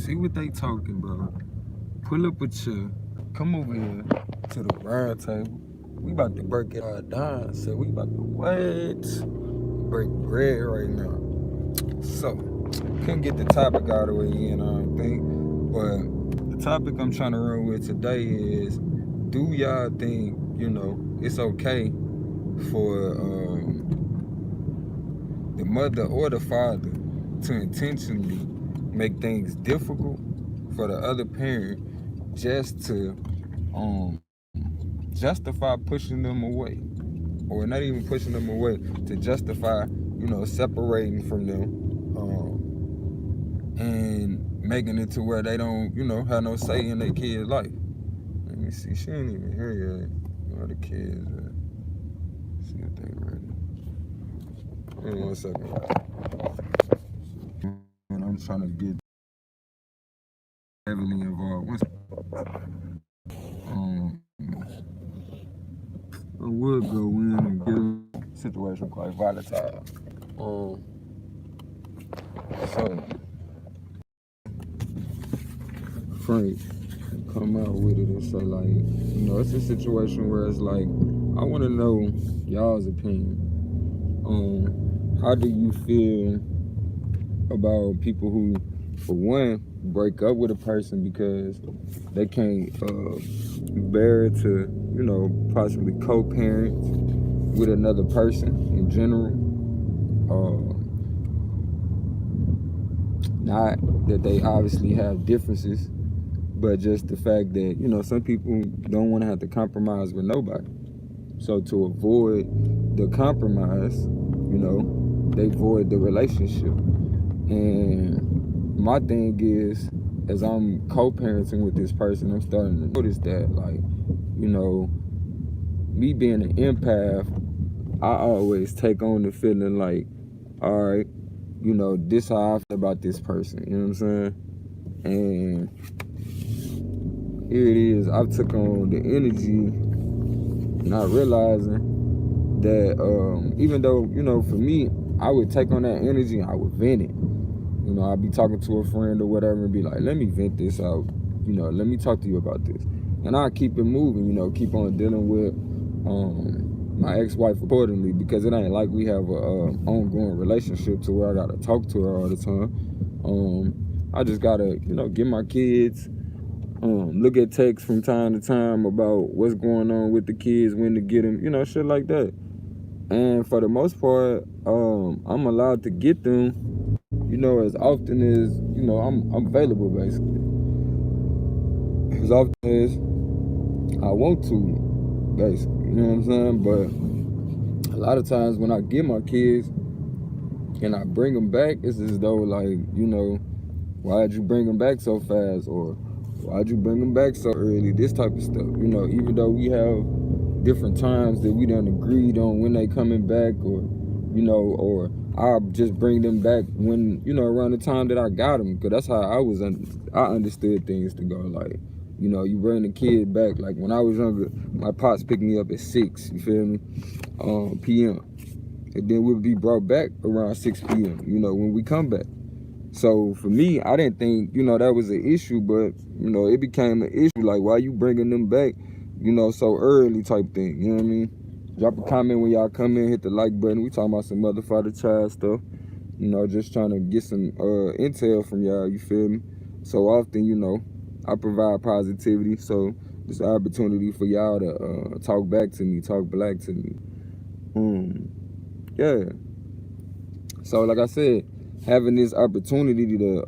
see what they talking about. Pull up a chair. Come over here to the round table. We about to break it all down. So we about to break bread right now. So, couldn't get the topic all the way in, I don't think. But the topic I'm trying to run with today is, do y'all think, it's okay for the mother or the father to intentionally make things difficult for the other parent just to justify pushing them away, or not even pushing them away, to justify, separating from them, and making it to where they don't, have no say in their kid's life. Let me see, she ain't even here yet. Where the kids at? See if they ready. Hold on 1 second. And I'm trying to get heavily involved. I would go in and get a situation quite volatile. So Frank come out with it and say, like, it's a situation where it's like, I want to know y'all's opinion. How do you feel about people who, for one, break up with a person because they can't bear to, possibly co-parent with another person in general? Not that they obviously have differences, but just the fact that, some people don't want to have to compromise with nobody. So to avoid the compromise, they void the relationship. And my thing is, as I'm co-parenting with this person, I'm starting to notice that, like, me being an empath, I always take on the feeling like, all right, this how I feel about this person, you know what I'm saying? And here it is, I took on the energy, not realizing that even though, for me, I would take on that energy and I would vent it. I'd be talking to a friend or whatever and be like, let me vent this out. Let me talk to you about this. And I keep it moving, keep on dealing with my ex-wife accordingly, because it ain't like we have a ongoing relationship to where I gotta talk to her all the time. I just gotta, get my kids, look at texts from time to time about what's going on with the kids, when to get them, shit like that. And for the most part, I'm allowed to get them, as often as, I'm available, basically. As often as I want to, basically, you know what I'm saying? But a lot of times when I get my kids and I bring them back, it's as though, like, why'd you bring them back so fast? Or why'd you bring them back so early? This type of stuff, even though we have different times that we done agreed on when they coming back, or, or I'll just bring them back when, around the time that I got them, because that's how I understood things to go. Like, you bring the kid back. Like, when I was younger, my pops picked me up at 6, you feel me, p.m. And then we'll be brought back around 6 p.m., when we come back. So for me, I didn't think, that was an issue, but, it became an issue. Like, why you bringing them back, so early type thing, you know what I mean? Drop a comment when y'all come in, hit the like button. We talking about some mother, father, child stuff. Just trying to get some intel from y'all, you feel me? So often, I provide positivity. So it's an opportunity for y'all to talk back to me, talk black to me. Yeah. So like I said, having this opportunity to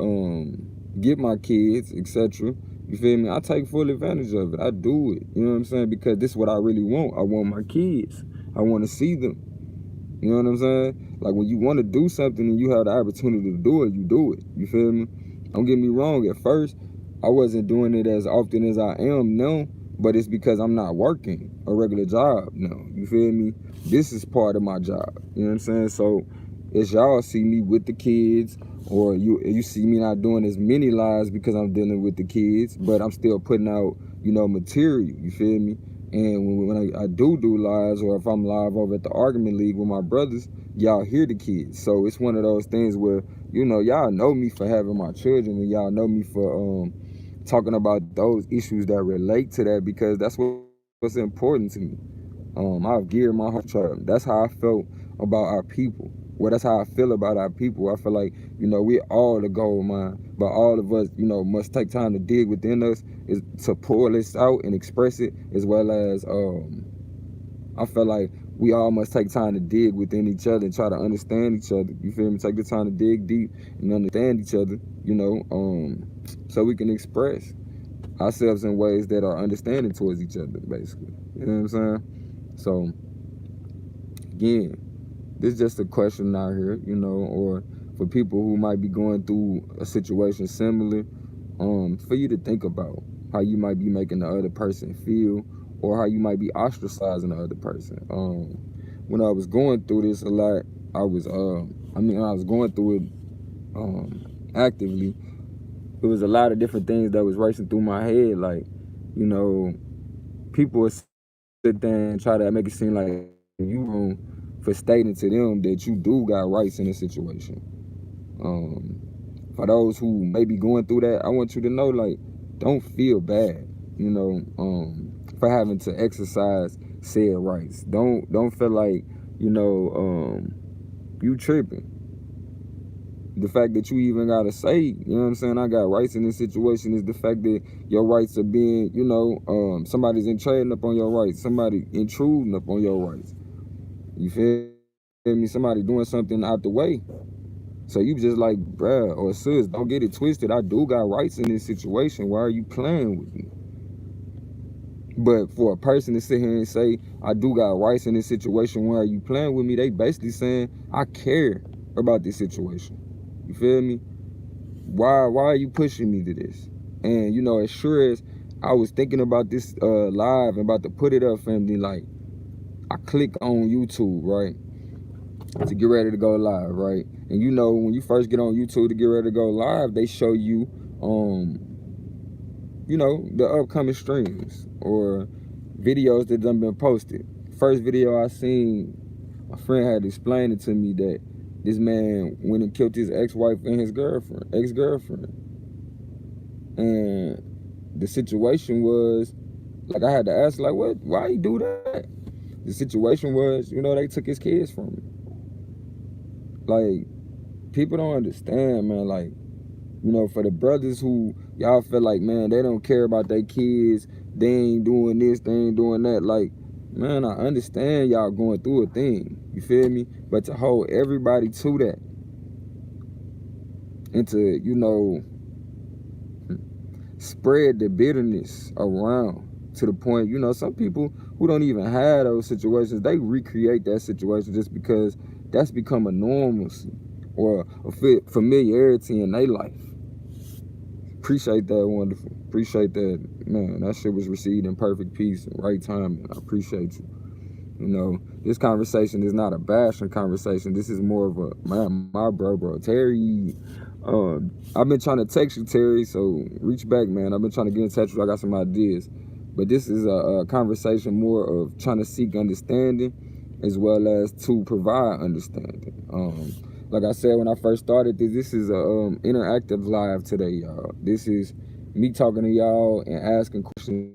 get my kids, etc., you feel me? I take full advantage of it. I do it. You know what I'm saying? Because this is what I really want. I want my kids. I want to see them. You know what I'm saying? Like, when you want to do something and you have the opportunity to do it, you do it. You feel me? Don't get me wrong. At first, I wasn't doing it as often as I am now, but it's because I'm not working a regular job now. You feel me? This is part of my job. You know what I'm saying? So, as y'all see me with the kids, or you see me not doing as many lives because I'm dealing with the kids, but I'm still putting out, material, you feel me? And when I do lives, or if I'm live over at the argument league with my brothers, y'all hear the kids. So it's one of those things where, you know, y'all know me for having my children, and y'all know me for talking about those issues that relate to that, because that's what's important to me. I've geared my heart to them. That's how I felt about our people. Well, that's how I feel about our people. I feel like, you know, we're all the gold mine, but all of us, you know, must take time to dig within us, is to pull this out and express it, as well as I feel like we all must take time to dig within each other and try to understand each other. You feel me? Take the time to dig deep and understand each other, you know, so we can express ourselves in ways that are understanding towards each other, basically. You know what I'm saying? So, again, this is just a question out here, you know, or for people who might be going through a situation similar, for you to think about how you might be making the other person feel, or how you might be ostracizing the other person. When I was going through this a lot, I was going through it actively. There was a lot of different things that was racing through my head, like, you know, people would sit there and try to make it seem like you wrong for stating to them that you do got rights in a situation. For those who may be going through that, I want you to know, like, don't feel bad, you know, for having to exercise said rights. Don't feel like, you know, you tripping. The fact that you even gotta say, you know what I'm saying, I got rights in this situation, is the fact that your rights are being, you know, somebody's intruding up on your rights, somebody intruding up on your rights. You feel me? Somebody doing something out the way. So you just like, bruh or sis, don't get it twisted. I do got rights in this situation. Why are you playing with me? But for a person to sit here and say, I do got rights in this situation, why are you playing with me? They basically saying, I care about this situation. You feel me? Why are you pushing me to this? And, you know, as sure as I was thinking about this live and about to put it up, family, like, I click on YouTube, right, to get ready to go live, right? And you know, when you first get on YouTube to get ready to go live, they show you, you know, the upcoming streams or videos that done been posted. First video I seen, my friend had explained it to me that this man went and killed his ex-wife and his ex-girlfriend. And the situation was, like, I had to ask, like, what, why he do that? The situation was, you know, they took his kids from him. Like, people don't understand, man. Like, you know, for the brothers who y'all feel like, man, they don't care about their kids, they ain't doing this, they ain't doing that. Like, man, I understand y'all going through a thing, you feel me? But to hold everybody to that, and to, you know, spread the bitterness around to the point, you know, some people who don't even have those situations, they recreate that situation just because that's become a normalcy or a familiarity in their life. Appreciate that, wonderful. Appreciate that, man. That shit was received in perfect peace and right time. I appreciate you. You know, this conversation is not a bashing conversation. This is more of a, man, my bro, Terry. I've been trying to text you, Terry, so reach back, man. I've been trying to get in touch with you. I got some ideas. But this is a conversation more of trying to seek understanding as well as to provide understanding. Like I said when I first started this is a interactive live today, y'all. This is me talking to y'all and asking questions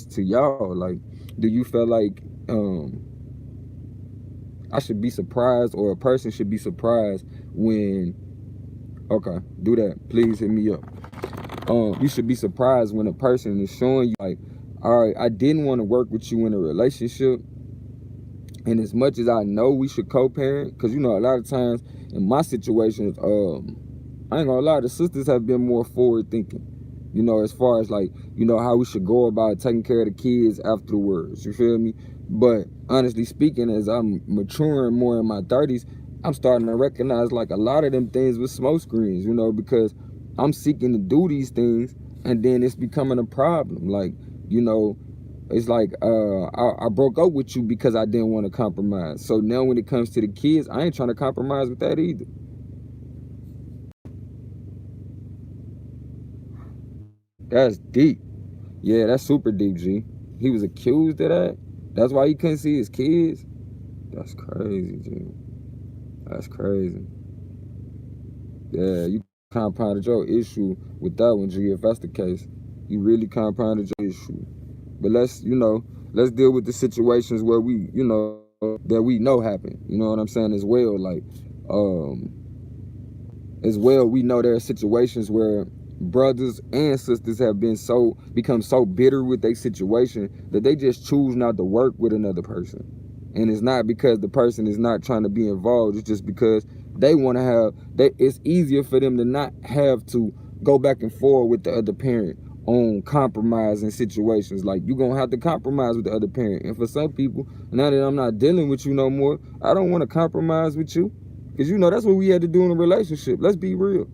to y'all. Like, do you feel like I should be surprised, or a person should be surprised when, okay, do that, please hit me up. You should be surprised when a person is showing you, like, all right, I didn't want to work with you in a relationship, and as much as I know we should co-parent, because, you know, a lot of times in my situations, I ain't gonna lie, the sisters have been more forward thinking, you know, as far as, like, you know, how we should go about taking care of the kids afterwards, you feel me? But honestly speaking, as I'm maturing more in my 30s, I'm starting to recognize, like, a lot of them things with smoke screens, you know, because I'm seeking to do these things and then it's becoming a problem. Like, you know, it's like I broke up with you because I didn't want to compromise. So now when it comes to the kids, I ain't trying to compromise with that either. That's deep. Yeah, that's super deep, G. He was accused of that. That's why he couldn't see his kids. That's crazy, dude. That's crazy. Yeah, you compounded your issue with that one, G. If that's the case, you really compounded your issue. But let's deal with the situations where we, that we know happen. You know what I'm saying? As well, like, as well, we know there are situations where brothers and sisters have become so bitter with their situation that they just choose not to work with another person. And it's not because the person is not trying to be involved. It's just because they want to it's easier for them to not have to go back and forth with the other parent on compromising situations. Like, you're going to have to compromise with the other parent. And for some people, now that I'm not dealing with you no more, I don't want to compromise with you. Because, that's what we had to do in a relationship. Let's be real.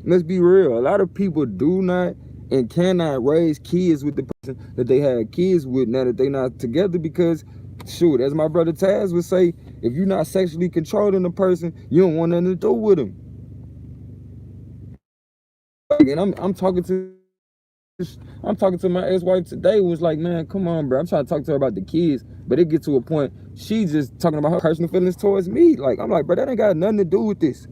Let's be real. A lot of people do not and cannot raise kids with the person that they had kids with now that they're not together because, shoot, as my brother Taz would say, if you're not sexually controlling a person, you don't want nothing to do with them. And I'm talking to my ex-wife today, was like, man, come on, bro. I'm trying to talk to her about the kids, but it gets to a point, she's just talking about her personal feelings towards me. Like, I'm like, bro, that ain't got nothing to do with this.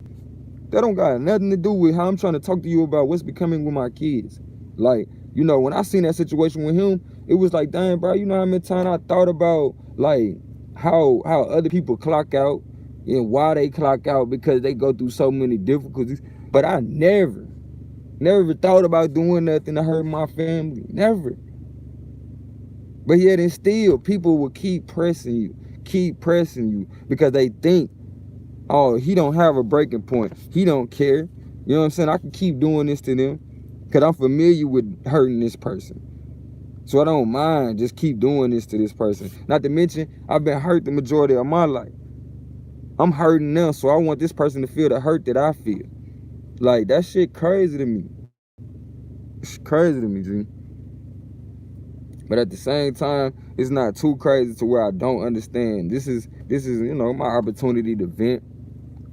That don't got nothing to do with how I'm trying to talk to you about what's becoming with my kids. Like, when I seen that situation with him, it was like, dang, bro, you know how many times I thought about, like, how other people clock out and why they clock out, because they go through so many difficulties. But I never thought about doing nothing to hurt my family. Never. But yet and still, people will keep pressing you because they think, oh, he don't have a breaking point. He don't care. You know what I'm saying? I can keep doing this to them because I'm familiar with hurting this person. So I don't mind just keep doing this to this person. Not to mention, I've been hurt the majority of my life. I'm hurting them, so I want this person to feel the hurt that I feel. Like, that shit crazy to me. It's crazy to me, G. But at the same time, it's not too crazy to where I don't understand. This is my opportunity to vent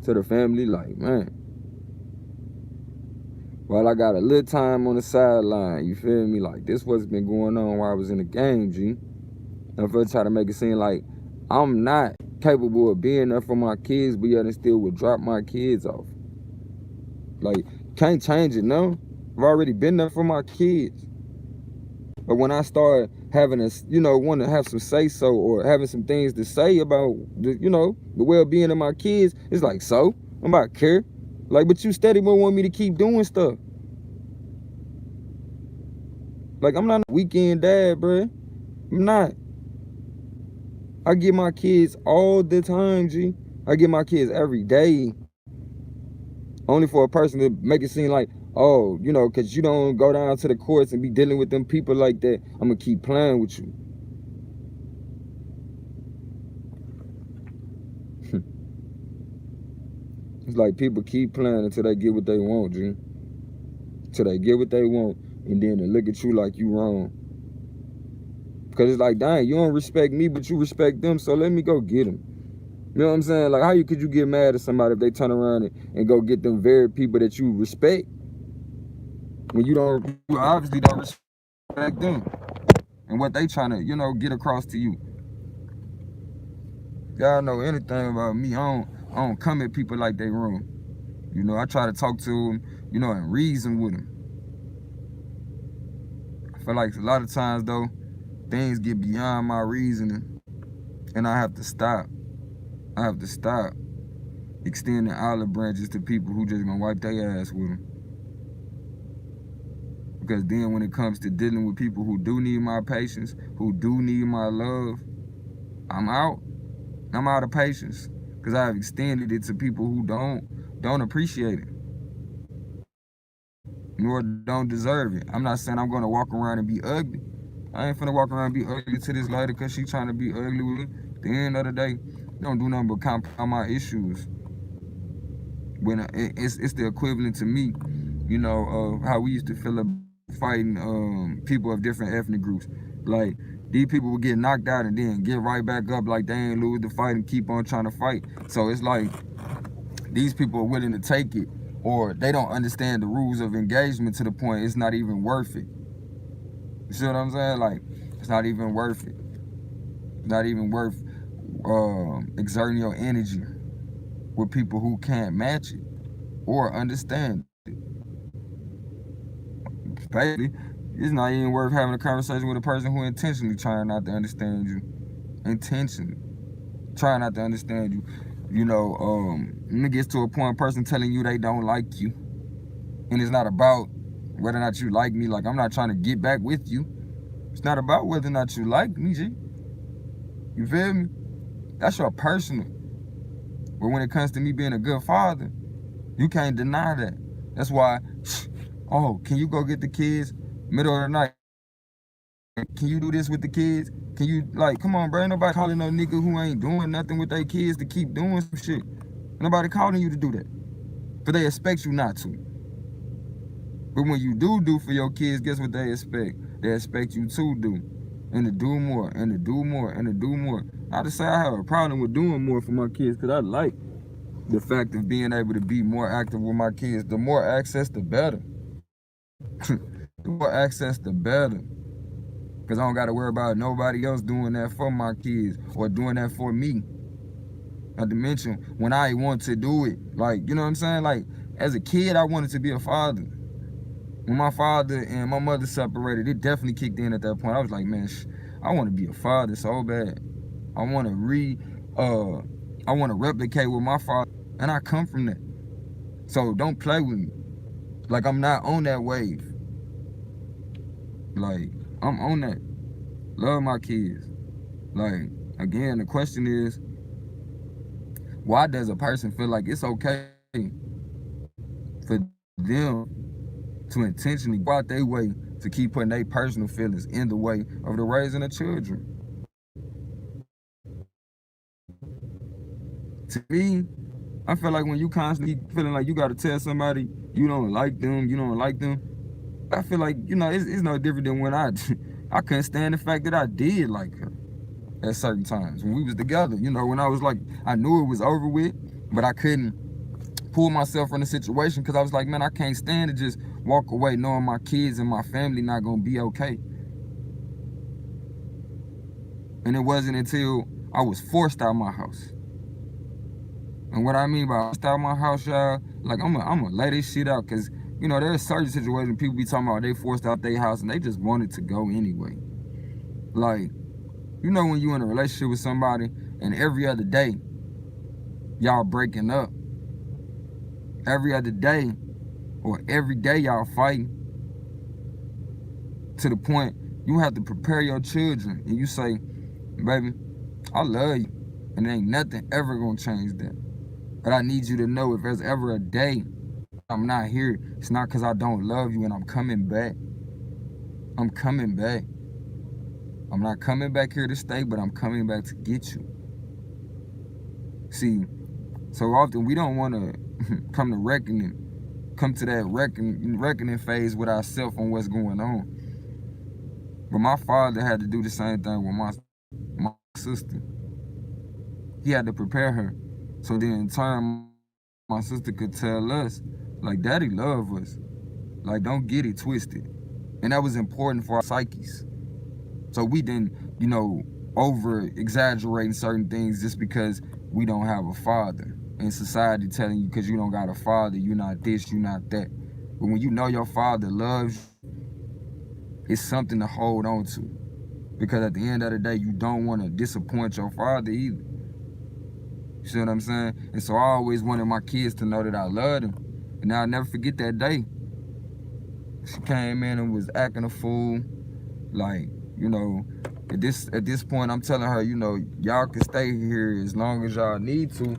to the family. Like, man, while I got a little time on the sideline, you feel me? Like, this what's been going on while I was in the game, G. And if I try to make it seem like I'm not capable of being there for my kids, but yet I still would drop my kids off. Like, can't change it, no. I've already been there for my kids. But when I start having want to have some say-so or having some things to say about, the well-being of my kids, it's like, so? I'm about to care. Like, but you steady want me to keep doing stuff. Like, I'm not a weekend dad, bro. I'm not. I get my kids all the time, G. I get my kids every day. Only for a person to make it seem like, oh, because you don't go down to the courts and be dealing with them people like that, I'm going to keep playing with you. It's like people keep playing until they get what they want, G. Until they get what they want, and then they look at you like you wrong. Because it's like, dang, you don't respect me, but you respect them, so let me go get them. You know what I'm saying? Like, how could you get mad at somebody if they turn around and go get them very people that you respect? When you obviously don't respect them and what they trying to, get across to you. Y'all know anything about me, I don't come at people like they wrong. I try to talk to them, and reason with them. I feel like a lot of times, though, things get beyond my reasoning, and I have to stop. I have to stop extending olive branches to people who just gonna wipe their ass with them. Because then when it comes to dealing with people who do need my patience, who do need my love, I'm out. I'm out of patience. Because I've extended it to people who don't appreciate it. Nor don't deserve it. I'm not saying I'm going to walk around and be ugly. I ain't finna walk around and be ugly to this lady because she trying to be ugly with me. At the end of the day, don't do nothing but compound my issues. When it's the equivalent to me, of how we used to feel about fighting people of different ethnic groups. Like, these people would get knocked out and then get right back up like they ain't lose the fight and keep on trying to fight. So it's like these people are willing to take it, or they don't understand the rules of engagement to the point it's not even worth it. You see what I'm saying? Like, It's not even worth it. Not even worth exerting your energy with people who can't match it or understand it. Basically, it's not even worth having a conversation with a person who intentionally trying not to understand you. Intentionally trying not to understand you. You know, when it gets to a point, a person telling you they don't like you, and it's not about whether or not you like me. Like, I'm not trying to get back with you. It's not about whether or not you like me, G. You feel me? That's your personal. But when it comes to me being a good father, you can't deny that. That's why, oh, can you go get the kids middle of the night? Can you do this with the kids? Can you, like, come on, bro, ain't nobody calling no nigga who ain't doing nothing with their kids to keep doing some shit. Nobody calling you to do that. But they expect you not to. But when you do for your kids, guess what they expect? They expect you to do. And to do more, and to do more, and to do more. Not to say I have a problem with doing more for my kids, because I like the fact of being able to be more active with my kids. The more access, the better. The more access, the better. Because I don't got to worry about nobody else doing that for my kids or doing that for me. Not to mention, when I want to do it, like, you know what I'm saying? Like, as a kid, I wanted to be a father. When my father and my mother separated, it definitely kicked in at that point. I was like, man, I want to be a father so bad. I want to replicate with my father, and I come from that. So don't play with me. Like, I'm not on that wave. Like, I'm on that. Love my kids. Like, again, the question is, why does a person feel like it's okay for them to intentionally go out their way to keep putting their personal feelings in the way of the raising of children? To me, I feel like when you constantly feeling like you got to tell somebody you don't like them, I feel like, you know, it's no different than when I couldn't stand the fact that I did like her at certain times when we was together. You know, when I was like, I knew it was over with, but I couldn't pull myself from the situation because I was like, man, I can't stand to just walk away knowing my kids and my family not gonna be okay. And it wasn't until I was forced out of my house. And what I mean by forced out of my house, y'all, like, I'm gonna lay this shit out, because, you know, there's certain situations people be talking about they forced out their house and they just wanted to go anyway. Like, you know, when you in a relationship with somebody and every other day y'all breaking up, every other day or every day y'all fighting, to the point you have to prepare your children and you say, baby, I love you and there ain't nothing ever gonna change that. But I need you to know, if there's ever a day I'm not here, it's not because I don't love you and I'm coming back. I'm coming back. I'm not coming back here to stay, but I'm coming back to get you. See, so often we don't want to come to that reckoning phase with ourselves on what's going on. But my father had to do the same thing with my sister. He had to prepare her, so then in turn my sister could tell us, like, daddy love us. Like, don't get it twisted. And that was important for our psyches. So we didn't, you know, over exaggerating certain things just because we don't have a father. And society telling you, because you don't got a father, you're not this, you're not that. But when you know your father loves you, it's something to hold on to. Because at the end of the day, you don't want to disappoint your father either. You see what I'm saying? And so I always wanted my kids to know that I loved them. And I'll never forget that day. She came in and was acting a fool. Like, you know, at this point, I'm telling her, you know, y'all can stay here as long as y'all need to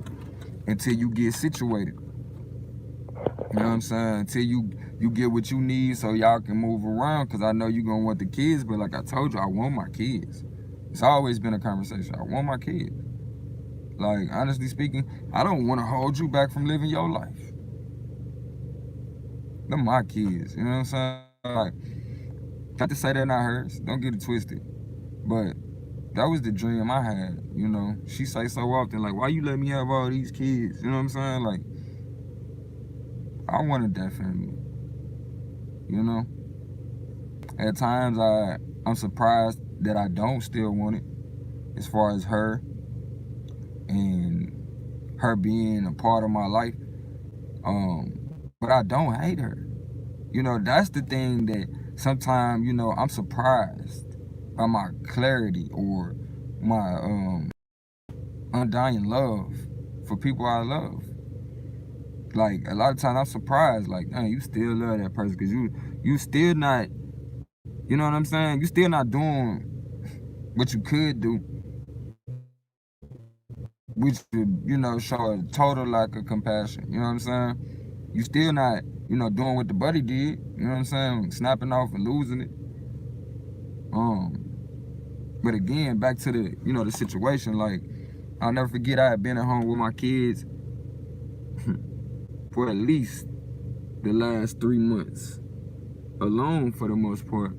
until you get situated. You know what I'm saying? Until you get what you need so y'all can move around, because I know you're going to want the kids, but like I told you, I want my kids. It's always been a conversation. I want my kids. Like, honestly speaking, I don't want to hold you back from living your life. They're my kids, you know what I'm saying? Like, not to say they're not hers, don't get it twisted. But that was the dream I had, you know? She say so often, like, why you let me have all these kids? You know what I'm saying? Like, I wanted that family, you know? At times, I'm surprised that I don't still want it, as far as her and her being a part of my life. But I don't hate her. You know, that's the thing that sometimes, you know, I'm surprised by my clarity or my undying love for people I love. Like a lot of times I'm surprised, like, man, you still love that person because you still not, you know what I'm saying? You still not doing what you could do, which would, you know, show a total lack of compassion. You know what I'm saying? You still not, you know, doing what the buddy did. You know what I'm saying? Snapping off and losing it. But again, back to the, you know, the situation. Like, I'll never forget I had been at home with my kids for at least the last 3 months, alone for the most part.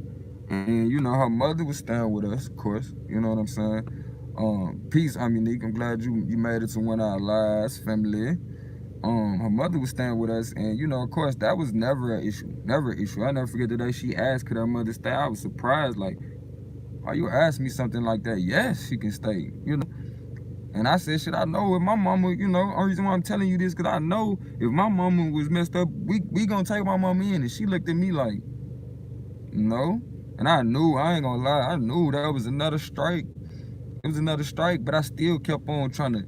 And, you know, her mother was staying with us, of course. You know what I'm saying? Peace, I'm unique. I'm glad you made it to one of our lives, family. Her mother was staying with us, and, you know, of course, that was never an issue. Never an issue. I never forget the day she asked, could her mother stay? I was surprised, like, why you ask me something like that? Yes, she can stay, you know. And I said, shit, I know if my mama, you know, only reason why I'm telling you this, because I know if my mama was messed up, we gonna take my mama in. And she looked at me like, no. And I knew, I ain't gonna lie, I knew that was another strike. It was another strike, but I still kept on trying to,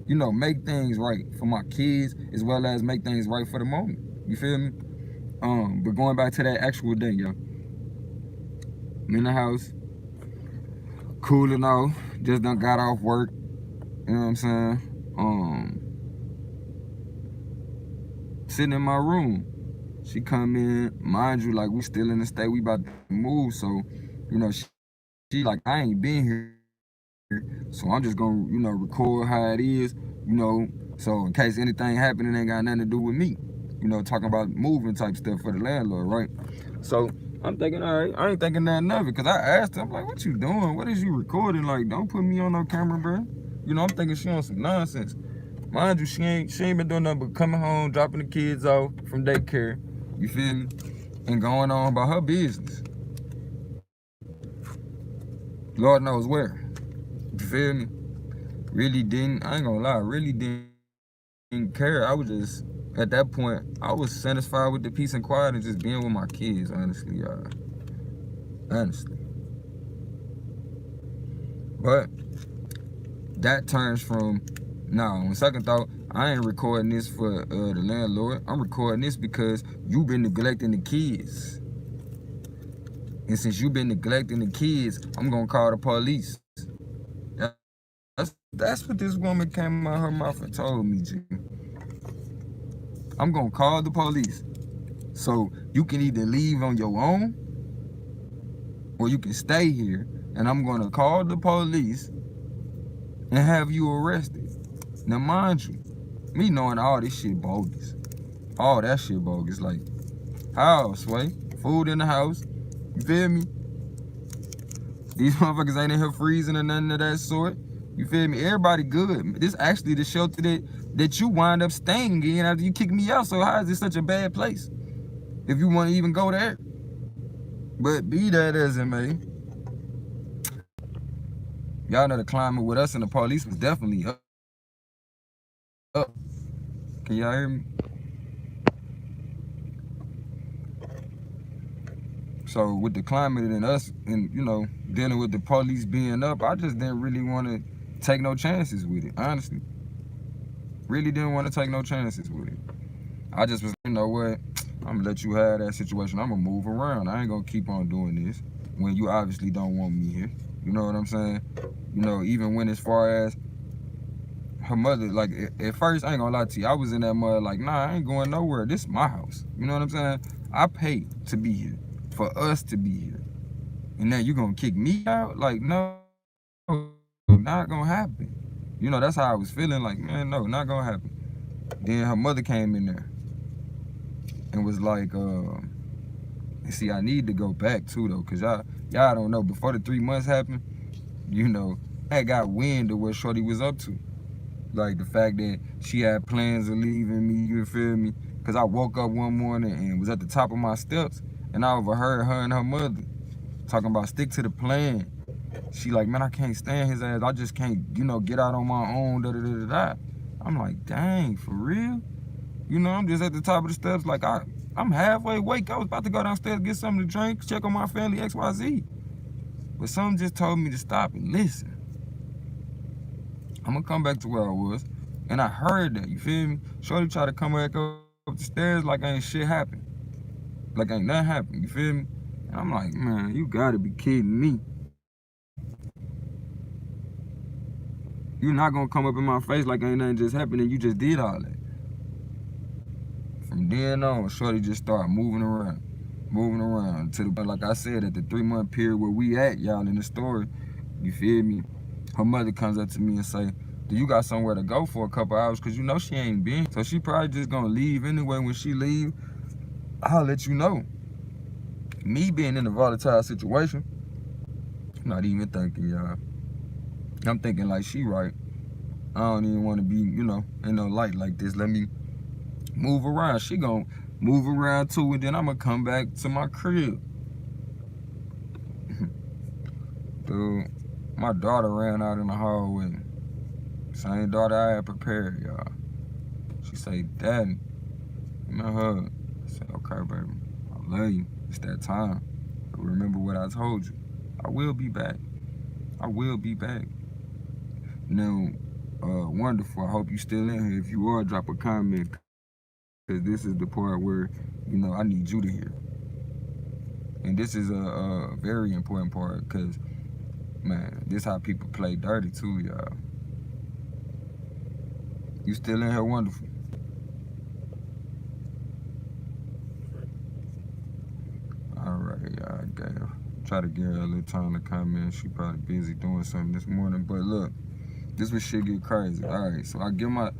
you know, make things right for my kids, as well as make things right for the moment. You feel me? But going back to that actual day, yo. I'm in the house, cooling off, just done got off work, you know what I'm saying? Sitting in my room. She come in, mind you, like we still in the state, we about to move, so, you know, she like, I ain't been here, so I'm just gonna, you know, record how it is, you know, so in case anything happen, it ain't got nothing to do with me, you know, talking about moving type stuff for the landlord, right? So I'm thinking, all right, I ain't thinking nothing of it, because I asked her, I'm like, what you doing? What is you recording? Like, don't put me on no camera, bro. You know, I'm thinking she on some nonsense. Mind you, she ain't been doing nothing but coming home, dropping the kids off from daycare, you feel me? And going on about her business. Lord knows where. You feel me? Really didn't, I ain't gonna lie, really didn't care. I was just, at that point, I was satisfied with the peace and quiet and just being with my kids, honestly, y'all. Honestly. But that turns from, now, on second thought, I ain't recording this for the landlord. I'm recording this because you've been neglecting the kids. And since you've been neglecting the kids, I'm gonna call the police. That's what this woman came out her mouth and told me, G. I'm gonna call the police. So you can either leave on your own or you can stay here, and I'm gonna call the police and have you arrested. Now mind you, me knowing all this shit bogus. All that shit bogus. Like, how, Sway? Food in the house. You feel me? These motherfuckers ain't in here freezing or nothing of that sort. You feel me? Everybody good. This actually the shelter that you wind up staying in after you kick me out. So how is this such a bad place? If you want to even go there. But be that as it may, y'all know the climate with us and the police was definitely up. Can y'all hear me? So with the climate and us and, you know, dealing with the police being up, I just didn't really want to take no chances with it, honestly. Really didn't want to take no chances with it. I just was, you know what, I'm gonna let you have that situation. I'm gonna move around. I ain't gonna keep on doing this when you obviously don't want me here. You know what I'm saying? You know, even when as far as her mother, like at first, I ain't gonna lie to you, I was in that mud like, nah, I ain't going nowhere. This is my house. You know what I'm saying? I paid to be here, for us to be here. And now you gonna kick me out? Like, no, not gonna happen. You know, that's how I was feeling, like, man, no, not gonna happen. Then her mother came in there and was like, see, I need to go back too though, cause y'all don't know, before the 3 months happened, you know, I got wind of what Shorty was up to. Like the fact that she had plans of leaving me, you feel me? Cause I woke up one morning and was at the top of my steps and I overheard her and her mother Talking about stick to the plan. She like, man, I can't stand his ass. I just can't, you know, get out on my own, da da da da da. I'm like, dang, for real? You know, I'm just at the top of the steps, like I'm halfway awake. I was about to go downstairs, get something to drink, check on my family, XYZ. But something just told me to stop and listen. I'm gonna come back to where I was. And I heard that, you feel me? Shorty tried to come back up the stairs like ain't shit happened. Like ain't nothing happened, you feel me? And I'm like, man, you gotta be kidding me. You're not gonna come up in my face like ain't nothing just happened and you just did all that. From then on, Shorty just started moving around to the point, like I said, at the 3-month period where we at, y'all, in the story, you feel me? Her mother comes up to me and say, do you got somewhere to go for a couple hours? Cause you know she ain't been. So she probably just gonna leave anyway. When she leave, I'll let you know. Me being in a volatile situation, I'm not even thinking, y'all. I'm thinking like she right. I don't even want to be, you know, in no light like this. Let me move around. She gonna move around too, and then I'm gonna come back to my crib. Dude, my daughter ran out in the hallway. Same daughter I had prepared, y'all. She say, Daddy, give me a hug. I said, okay, baby. I love you. It's that time. But remember what I told you. I will be back. I will be back. Now, wonderful. I hope you still in here. If you are, drop a comment. Because this is the part where, you know, I need you to hear. And this is a very important part because, man, this how people play dirty too, y'all. You still in here, wonderful. All right, y'all. Try to give her a little time to comment. She probably busy doing something this morning. But look, this was shit get crazy. All right, so I give my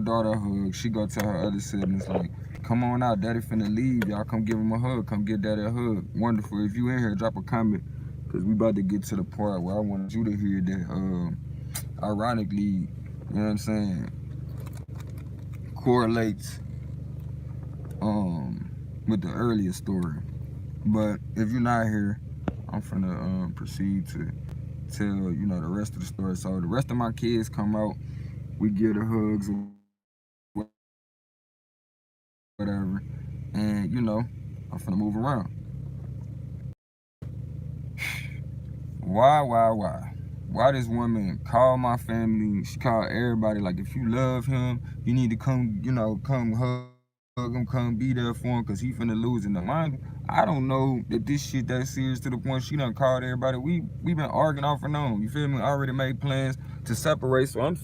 daughter a hug. She go tell her other siblings like, come on out, Daddy finna leave. Y'all come give him a hug. Come get Daddy a hug. Wonderful. If you in here, drop a comment. Because we about to get to the part where I want you to hear that, ironically, you know what I'm saying, correlates with the earlier story. But if you're not here, I'm finna proceed to tell, you know, the rest of the story. So the rest of my kids come out, we give the hugs and whatever, and you know, I'm finna move around. Why this woman call my family? She called everybody like, if you love him, you need to come, you know, come hug him, come be there for him, cause he finna lose in the mind. I don't know that this shit that serious to the point she done called everybody. We been arguing off and on. You feel me? I already made plans to separate, so I'm,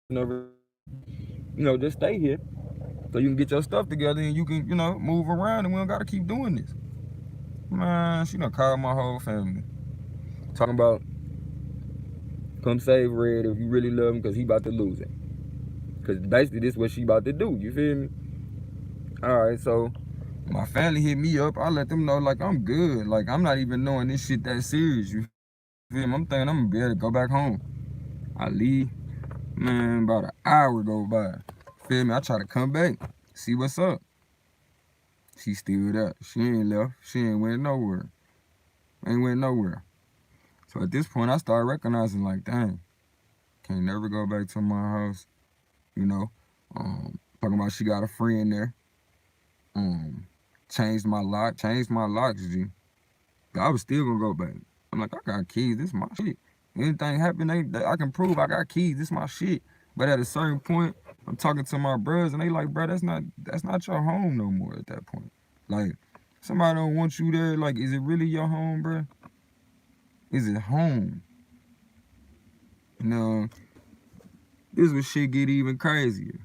you know, just stay here so you can get your stuff together and you can, you know, move around and we don't gotta keep doing this. Man, she done called my whole family. Talking about, come save Red if you really love him because he about to lose it. Because basically this is what she about to do, you feel me? Alright, so my family hit me up. I let them know like I'm good. Like I'm not even knowing this shit that serious, you feel me? I'm thinking I'm gonna be able to go back home. I leave, man, about an hour go by. Feel me? I try to come back, see what's up. She still there. She ain't left. She ain't went nowhere. Ain't went nowhere. So at this point, I started recognizing like, dang, can't never go back to my house. You know, talking about she got a friend there. Changed my locks, G. But I was still gonna go back. I'm like, I got keys. This is my shit. Anything happen, I can prove I got keys. This is my shit. But at a certain point, I'm talking to my brothers, and they like, bro, that's not your home no more at that point. Like, somebody don't want you there. Like, is it really your home, bro? Is it home? You know, this was shit get even crazier.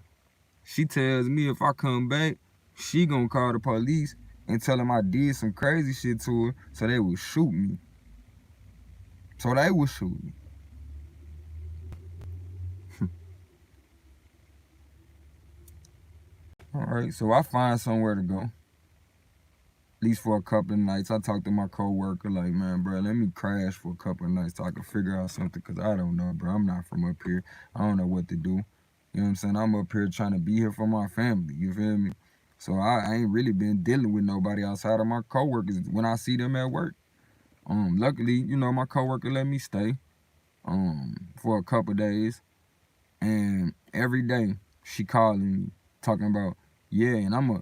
She tells me if I come back, she gonna call the police and tell them I did some crazy shit to her, so they would shoot me. Alright, so I find somewhere to go. At least for a couple of nights. I talked to my coworker like, man, bro, let me crash for a couple of nights so I can figure out something, because I don't know, bro. I'm not from up here. I don't know what to do. You know what I'm saying? I'm up here trying to be here for my family. You feel me? So I ain't really been dealing with nobody outside of my coworkers when I see them at work. Luckily, you know, my coworker let me stay for a couple days, and every day she calling me talking about, yeah, and I'm a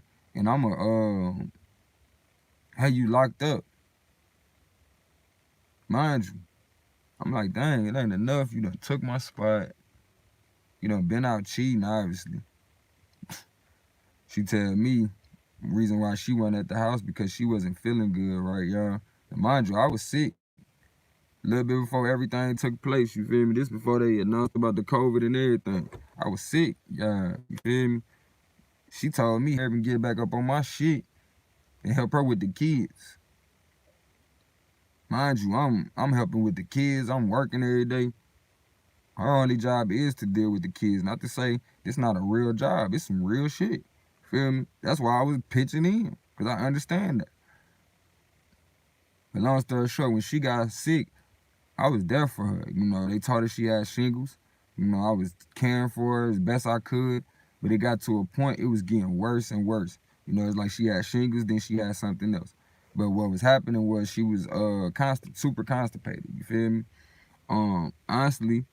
hey, you locked up, mind you. I'm like, dang, it ain't enough. You done took my spot. You done been out cheating, obviously. She tell me the reason why she wasn't at the house because she wasn't feeling good, right, y'all? And mind you, I was sick a little bit before everything took place, you feel me? This before they announced about the COVID and everything. I was sick, yeah, you feel me? She told me help me get back up on my shit and help her with the kids. Mind you, I'm helping with the kids. I'm working every day. Her only job is to deal with the kids. Not to say it's not a real job. It's some real shit. Feel me? That's why I was pitching in, because I understand that. But long story short, when she got sick, I was there for her. You know, they told her she had shingles. You know, I was caring for her as best I could. But it got to a point, it was getting worse and worse. You know, it's like she had shingles, then she had something else. But what was happening was she was super constipated. You feel me? Honestly,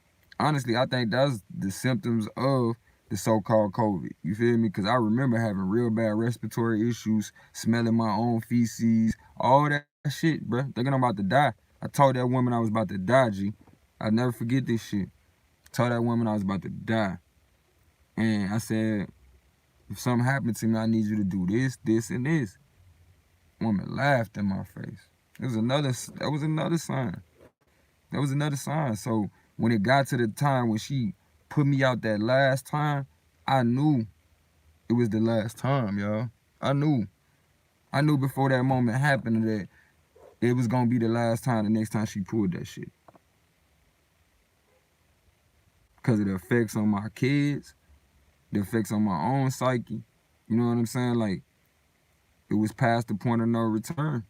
I think that's the symptoms of the so-called COVID. You feel me? Because I remember having real bad respiratory issues, smelling my own feces, all that shit, bro. Thinking I'm about to die. I told that woman I was about to die, G. I'll never forget this shit. Told that woman I was about to die. And I said, if something happened to me, I need you to do this, this, and this. Woman laughed in my face. That was another sign. That was another sign. So when it got to the time when she put me out that last time, I knew it was the last time, y'all. I knew. I knew before that moment happened that it was gonna be the last time the next time she pulled that shit. Because of the effects on my kids, the effects on my own psyche. You know what I'm saying? Like, it was past the point of no return.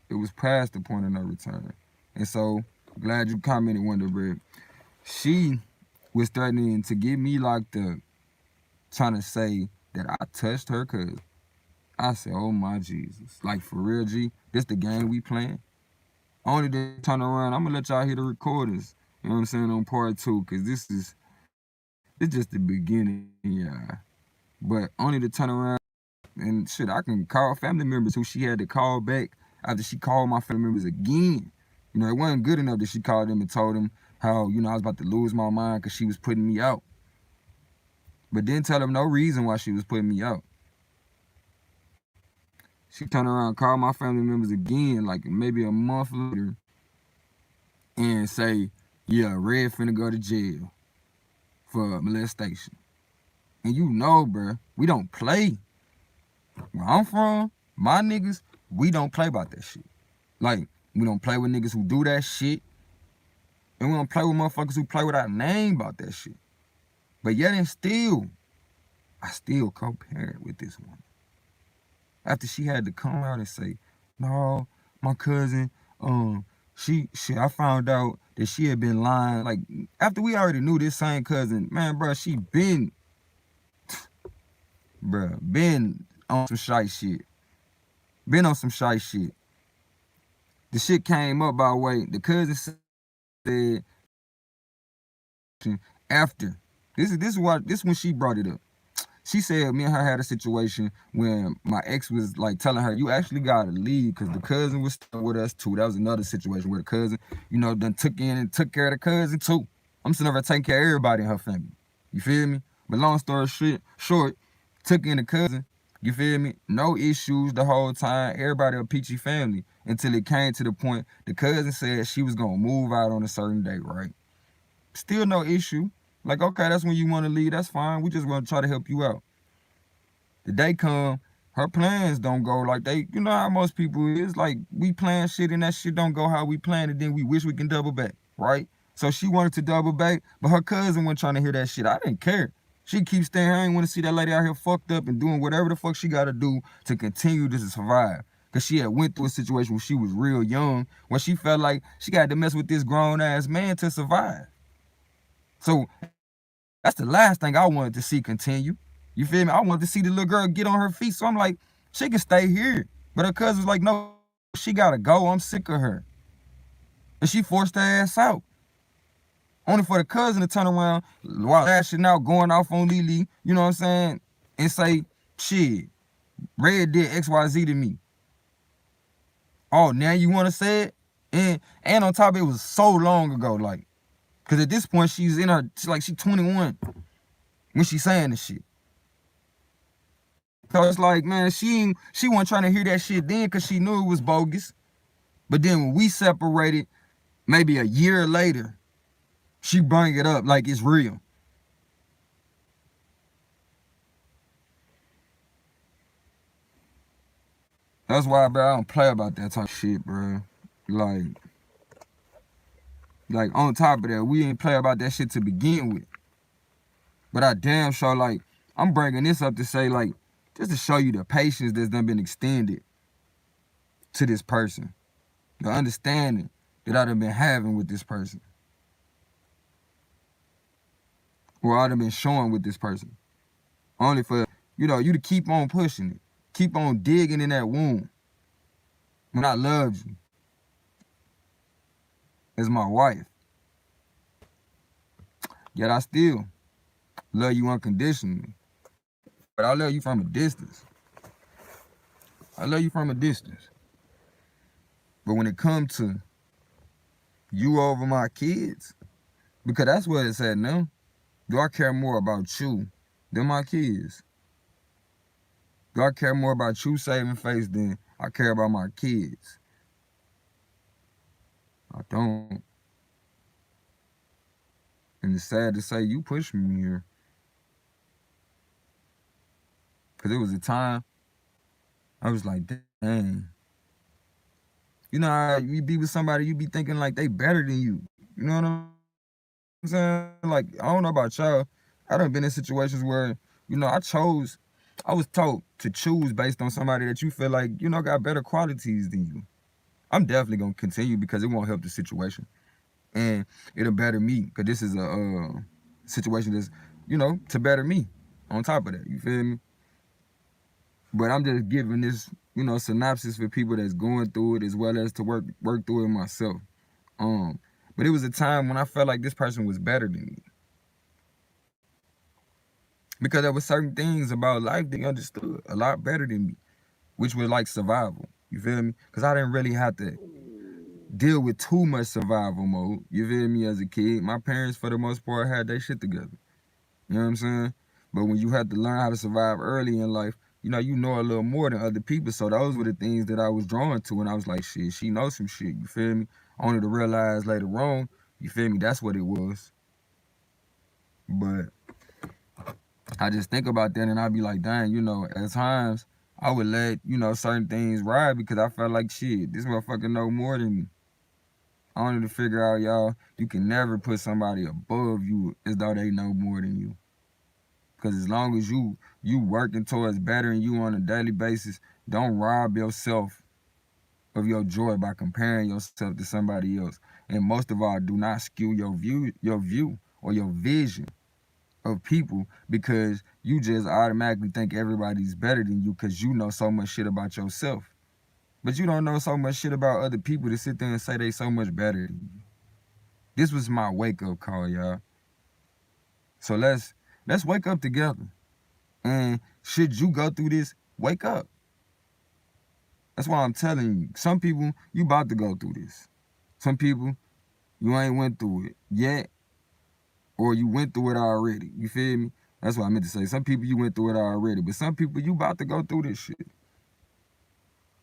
It was past the point of no return. And so, glad you commented, Wonder Bread. She was threatening to get me locked up, trying to say that I touched her cousin. I said, oh my Jesus. Like, for real, G, this the game we playing? Only to turn around, I'm gonna let y'all hear the recordings, you know what I'm saying, on part 2, because it's just the beginning, yeah. But only to turn around, and shit, I can call family members who she had to call back after she called my family members again. You know, it wasn't good enough that she called them and told them how, you know, I was about to lose my mind because she was putting me out. But didn't tell them no reason why she was putting me out. She turned around, called my family members again, like maybe a month later, and say, yeah, Red finna go to jail for molestation. And you know, bruh, we don't play. Where I'm from, my niggas, we don't play about that shit. Like, we don't play with niggas who do that shit. And we don't play with motherfuckers who play with our name about that shit. But yet and still, I still co-parent with this one. After she had to come out and say, no, my cousin, I found out that she had been lying. Like, after we already knew this same cousin, man, bro, she been on some shy shit. Been on some shy shit. The shit came up by way, the cousin said, after, this is when she brought it up. She said me and her had a situation when my ex was like telling her, you actually gotta leave because the cousin was still with us too. That was another situation where the cousin, you know, done took in and took care of the cousin too. I'm sitting over taking care of everybody in her family. You feel me? But long story short, took in the cousin, you feel me? No issues the whole time. Everybody a peachy family until it came to the point the cousin said she was gonna move out on a certain day, right? Still no issue. Like, okay, that's when you want to leave. That's fine. We just want to try to help you out. The day come, her plans don't go like they, you know how most people is. Like, we plan shit and that shit don't go how we planned it. Then we wish we can double back, right? So she wanted to double back, but her cousin wasn't trying to hear that shit. I didn't care. She keeps staying. I ain't want to see that lady out here fucked up and doing whatever the fuck she got to do to continue to survive. Because she had went through a situation where she was real young, where she felt like she got to mess with this grown-ass man to survive. So that's the last thing I wanted to see continue. You feel me? I wanted to see the little girl get on her feet. So I'm like, she can stay here. But her cousin was like, no, she gotta go. I'm sick of her. And she forced her ass out. Only for the cousin to turn around while lashing out, going off on Lily, you know what I'm saying? And say, shit, Red did XYZ to me. Oh, now you wanna say it? And on top of it was so long ago, like, cause at this point she's in her, she's 21 when she's saying this shit. So it's like, man, she wasn't trying to hear that shit then cause she knew it was bogus. But then when we separated, maybe a year later, she bring it up like it's real. That's why, bro, I don't play about that type of shit, bro. Like on top of that, we ain't play about that shit to begin with. But I damn sure, like, I'm bringing this up to say, like, just to show you the patience that's done been extended to this person. The understanding that I done been having with this person. Or I done been showing with this person. Only for, you to keep on pushing it. Keep on digging in that wound. When I loved you as my wife. Yet I still love you unconditionally. But I love you from a distance. I love you from a distance. But when it comes to you over my kids, because that's what it's at now. Do I care more about you than my kids? Do I care more about you saving face than I care about my kids? I don't. And it's sad to say you pushed me here. Because it was a time I was like, dang. You know how you be with somebody, you be thinking like they better than you. You know what I'm saying? Like, I don't know about y'all. I done been in situations where, I was told to choose based on somebody that you feel like, got better qualities than you. I'm definitely going to continue because it won't help the situation. And it'll better me because this is a situation that's, to better me on top of that. You feel me? But I'm just giving this, synopsis for people that's going through it as well as to work through it myself. But it was a time when I felt like this person was better than me. Because there were certain things about life they understood a lot better than me, which was like survival. You feel me? Because I didn't really have to deal with too much survival mode. You feel me? As a kid, my parents, for the most part, had their shit together. You know what I'm saying? But when you have to learn how to survive early in life, you know a little more than other people. So those were the things that I was drawn to. And I was like, shit, she knows some shit. You feel me? Only to realize later on, you feel me? That's what it was. But I just think about that and I'd be like, dang, at times I would let, certain things ride because I felt like, shit, this motherfucker know more than me. I wanted to figure out, y'all, you can never put somebody above you as though they know more than you. Because as long as you working towards bettering you on a daily basis, don't rob yourself of your joy by comparing yourself to somebody else. And most of all, do not skew your view or your vision of people because you just automatically think everybody's better than you because you know so much shit about yourself. But you don't know so much shit about other people to sit there and say they so much better than you. This was my wake-up call, y'all. So let's wake up together. And should you go through this, wake up. That's why I'm telling you. Some people, you about to go through this. Some people, you ain't went through it yet. Or you went through it already. You feel me? That's what I meant to say. Some people, you went through it already. But some people, you about to go through this shit.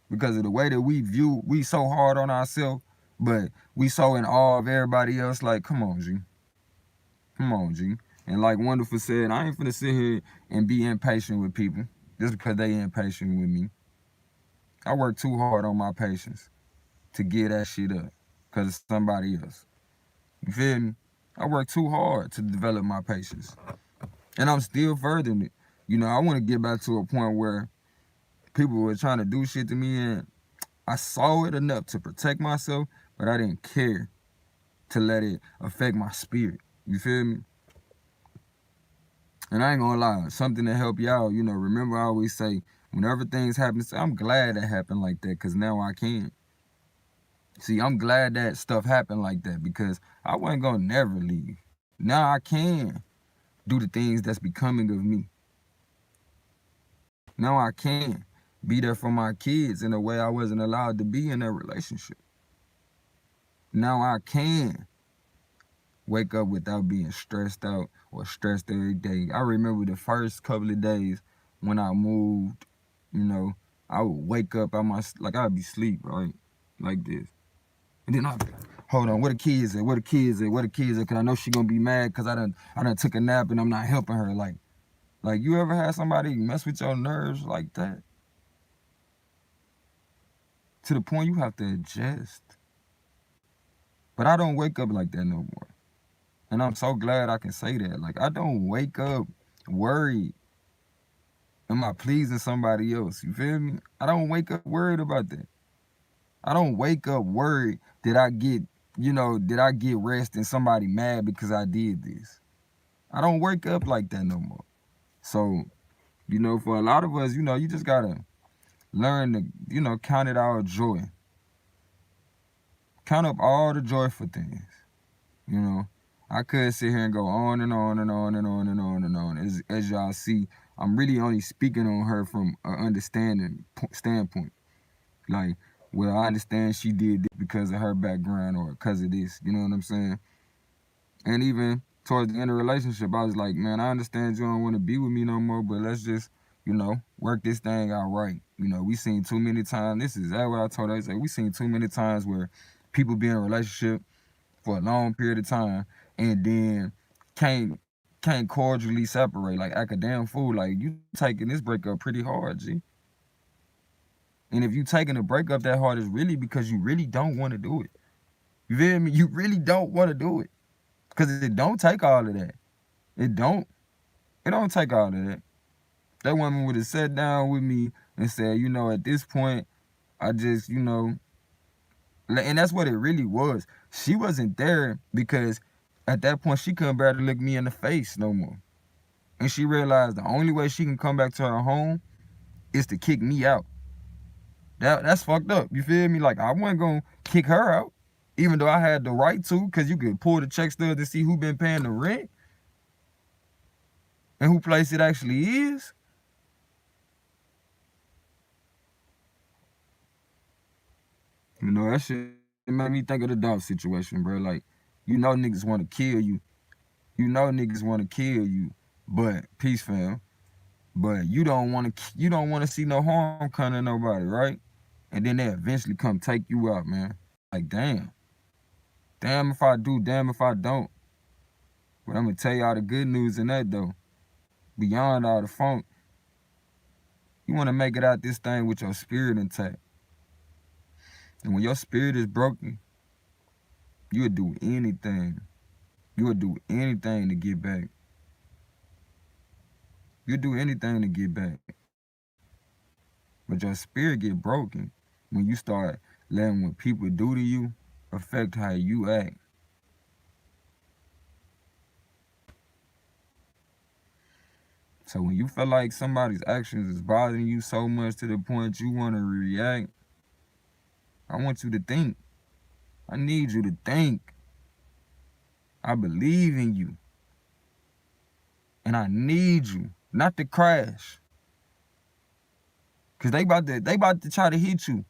Because of the way that we so hard on ourselves, but we so in awe of everybody else. Like, come on, G. Come on, G. And like Wonderful said, I ain't finna sit here and be impatient with people just because they impatient with me. I work too hard on my patience to get that shit up because it's somebody else. You feel me? I work too hard to develop my patience. And I'm still furthering it. I want to get back to a point where people were trying to do shit to me and I saw it enough to protect myself, but I didn't care to let it affect my spirit. You feel me? And I ain't gonna lie, something to help you out, you know, remember I always say, whenever things happen, say, I'm glad that happened like that, because now I can. See, I'm glad that stuff happened like that, because I wasn't gonna never leave. Now I can do the things that's becoming of me. Now I can be there for my kids in a way I wasn't allowed to be in that relationship. Now I can wake up without being stressed out or stressed every day. I remember the first couple of days when I moved, you know, I would wake up, like I'd be asleep, right? Like this. And then I'd be, hold on, where the kids at? Where the kids at? Where the kids at? Cause I know she gonna be mad cause I done took a nap and I'm not helping her. Like you ever had somebody mess with your nerves like that? To the point you have to adjust. But I don't wake up like that no more. And I'm so glad I can say that. Like I don't wake up worried. Am I pleasing somebody else? You feel me? I don't wake up worried about that. I don't wake up worried that did I get rest and somebody mad because I did this. I don't wake up like that no more. So, you know, for a lot of us, you know, you just gotta learn to, you know, count it all joy. Count up all the joyful things. You know, I could sit here and go on and on and on and on and on and on. As y'all see, I'm really only speaking on her from an understanding standpoint. Like, well, I understand she did this because of her background or because of this. You know what I'm saying? And even towards the end of the relationship, I was like, man, I understand you don't want to be with me no more, but let's just, you know, work this thing out right. You know, we seen too many times. This is that what I told her. I said, we seen too many times where people be in a relationship for a long period of time and then can't cordially separate. Like act a damn fool. Like you taking this breakup pretty hard, G. And if you taking a breakup that hard, it's really because you really don't want to do it. You feel me? You really don't want to do it. Because it don't take all of that. It don't. It don't take all of that. That woman would have sat down with me and said, you know, at this point, I just, you know, and that's what it really was. She wasn't there because at that point she couldn't bear to look me in the face no more. And she realized the only way she can come back to her home is to kick me out. That's fucked up. You feel me? Like I wasn't gonna kick her out, even though I had the right to, because you could pull the check stub to see who been paying the rent and who place it actually is. You know, that shit made me think of the dog situation, bro. Like, you know niggas want to kill you. You know niggas want to kill you, but peace, fam. But you don't want to see no harm come to nobody, right? And then they eventually come take you out, man. Like, damn if I do, damn if I don't. But I'm gonna tell y'all the good news in that though. Beyond all the funk, you want to make it out this thing with your spirit intact. And when your spirit is broken, you would do anything. You would do anything to get back. You'd do anything to get back. But your spirit get broken when you start letting what people do to you affect how you act. So when you feel like somebody's actions is bothering you so much to the point you want to react, I want you to think. I need you to think. I believe in you. And I need you not to crash. Cause they about to try to hit you.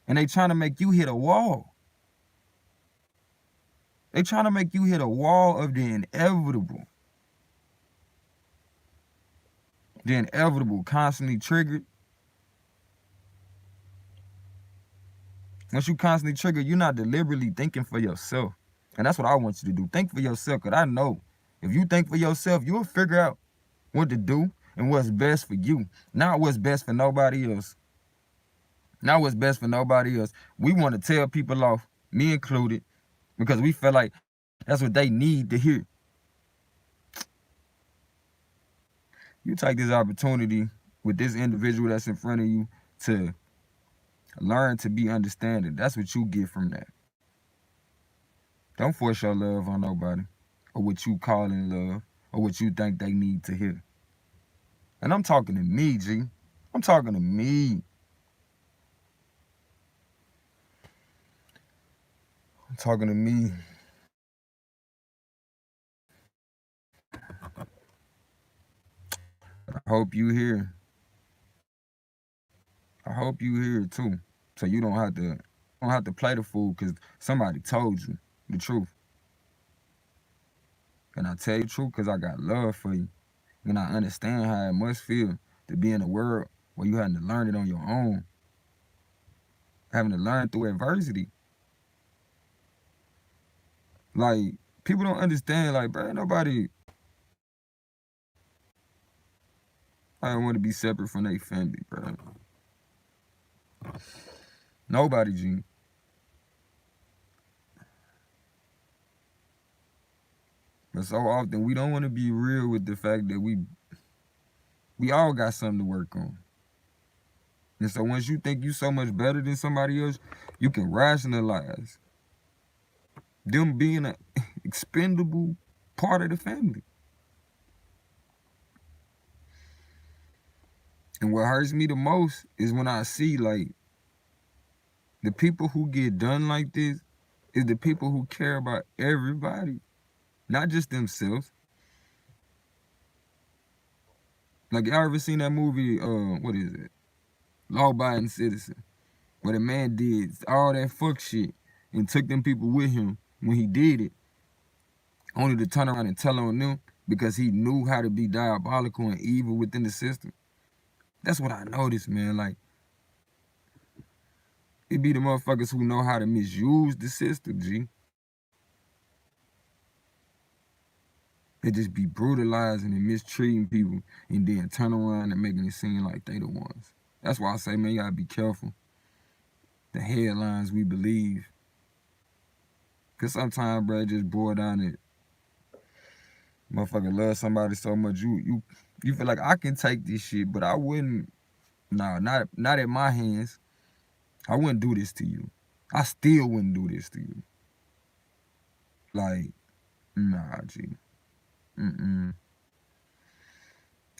And they trying to make you hit a wall. They trying to make you hit a wall of the inevitable. The inevitable, constantly triggered. Once you constantly trigger, you're not deliberately thinking for yourself. And that's what I want you to do. Think for yourself, because I know if you think for yourself, you'll figure out what to do and what's best for you. Not what's best for nobody else. Not what's best for nobody else. We want to tell people off, me included, because we feel like that's what they need to hear. You take this opportunity with this individual that's in front of you to learn to be understanding. That's what you get from that. Don't force your love on nobody or what you calling love or what you think they need to hear. And I'm talking to me, G. I'm talking to me. I'm talking to me. I hope you here. I hope you here too. So you don't have to play the fool because somebody told you the truth. And I tell you the truth because I got love for you. And I understand how it must feel to be in a world where you having to learn it on your own, having to learn through adversity. Like, people don't understand, like, bro, nobody, I don't want to be separate from their family, bro. Nobody, G. But so often we don't want to be real with the fact that we all got something to work on. And so once you think you so much better than somebody else, you can rationalize them being an expendable part of the family. And what hurts me the most is when I see like the people who get done like this is the people who care about everybody, not just themselves. Like y'all ever seen that movie, what is it? Law Abiding Citizen, where the man did all that fuck shit and took them people with him when he did it, only to turn around and tell on them because he knew how to be diabolical and evil within the system. That's what I noticed, man. Like, it be the motherfuckers who know how to misuse the system, G. They just be brutalizing and mistreating people and then turn around and making it seem like they the ones. That's why I say, man, you gotta be careful. The headlines we believe. Cause sometimes, bro, it just boil down to motherfucker love somebody so much you feel like I can take this shit, but I wouldn't. Nah, not at my hands. I wouldn't do this to you. I still wouldn't do this to you. Like, nah, G. Mm-mm.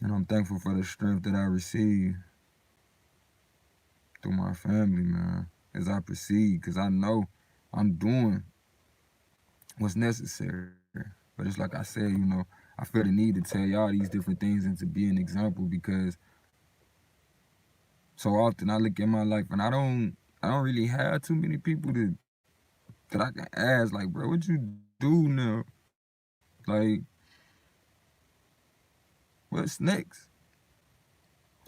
And I'm thankful for the strength that I received through my family, man, as I proceed, because I know I'm doing what's necessary. But it's like I said, I feel the need to tell y'all these different things and to be an example because so often I look at my life and I don't really have too many people that I can ask, like, bro, what you do now? Like, what's next?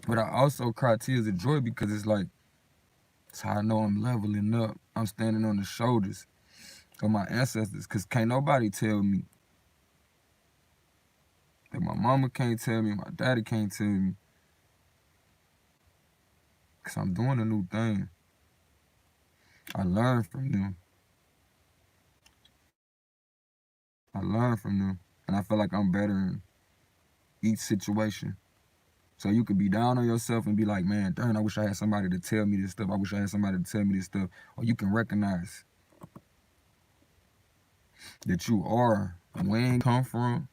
But I also cry tears of joy because it's like, it's how I know I'm leveling up. I'm standing on the shoulders of my ancestors because can't nobody tell me. And my mama can't tell me, my daddy can't tell me. Because I'm doing a new thing. I learn from them. I learn from them. And I feel like I'm better in each situation. So you could be down on yourself and be like, man, darn, I wish I had somebody to tell me this stuff. I wish I had somebody to tell me this stuff. Or you can recognize that you are where you come from,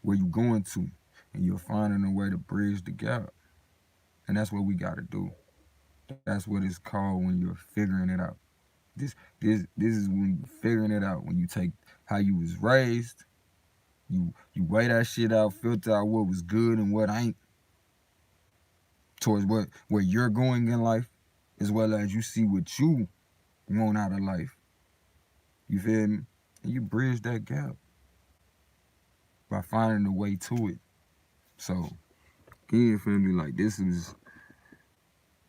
where you going to. And you're finding a way to bridge the gap. And that's what we got to do. That's what it's called when you're figuring it out. This is when you're figuring it out. When you take how you was raised, you weigh that shit out, filter out what was good and what ain't, towards where you're going in life, as well as you see what you want out of life. You feel me? And you bridge that gap by finding a way to it. So, again, feel me? Like, this is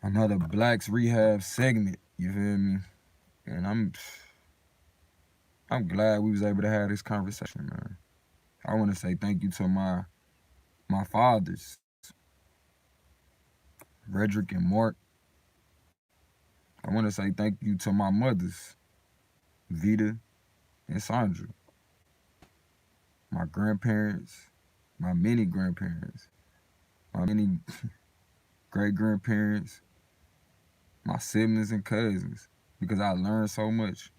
another Blacks Rehab segment. You feel me? And I'm glad we was able to have this conversation, man. I want to say thank you to my fathers, Redrick and Mark. I want to say thank you to my mothers, Vita and Sandra, my grandparents, my many grandparents, my many great grandparents, my siblings and cousins, because I learned so much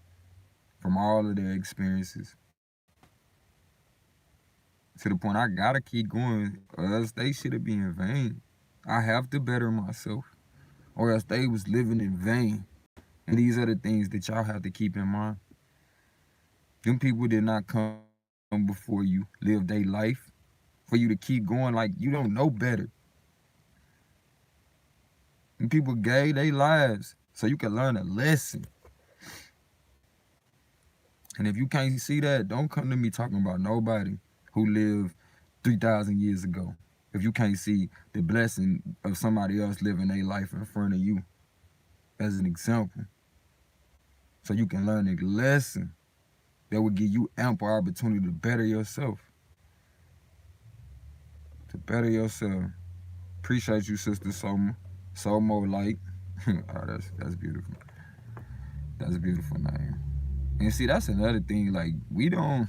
from all of their experiences. To the point I gotta keep going, or else they should be in vain. I have to better myself, or else they was living in vain. And these are the things that y'all have to keep in mind. Them people did not come before you, live their life for you to keep going like you don't know better. And people gave their lives so you can learn a lesson. And if you can't see that, don't come to me talking about nobody who lived 3,000 years ago. If you can't see the blessing of somebody else living their life in front of you as an example, so you can learn a lesson that will give you ample opportunity to better yourself. To better yourself. Appreciate you, Sister Soma. Somo Light. Oh, that's beautiful. That's a beautiful name. And see, that's another thing. Like we don't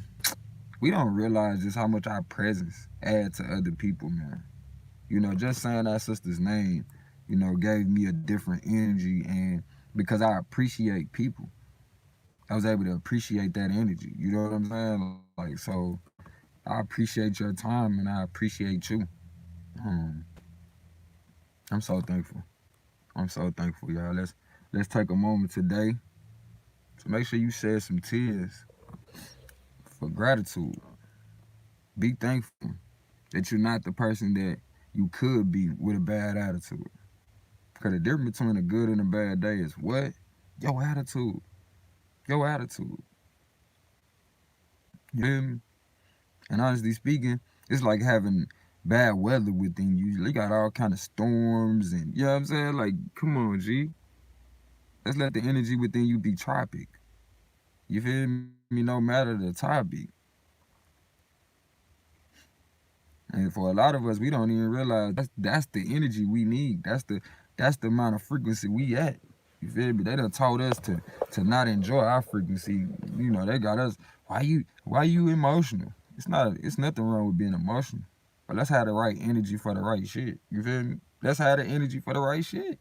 realize just how much our presence add to other people, man. You know, just saying that sister's name, you know, gave me a different energy, and because I appreciate people, I was able to appreciate that energy. You know what I'm saying? Like, so I appreciate your time and I appreciate you. I'm so thankful. I'm so thankful, y'all. Let's take a moment today to make sure you shed some tears for gratitude. Be thankful that you're not the person that you could be with a bad attitude. Because the difference between a good and a bad day is what? Your attitude. Your attitude. You feel me? And honestly speaking, it's like having bad weather within you. You got all kind of storms and, you know what I'm saying? Like, come on, G. Let's let the energy within you be tropic. You feel me? No matter the topic. And for a lot of us, we don't even realize that's the energy we need. That's the amount of frequency we at. You feel me? They done taught us to not enjoy our frequency. You know, they got us. Why you emotional? It's nothing wrong with being emotional. But let's have the right energy for the right shit. You feel me? Let's have the energy for the right shit.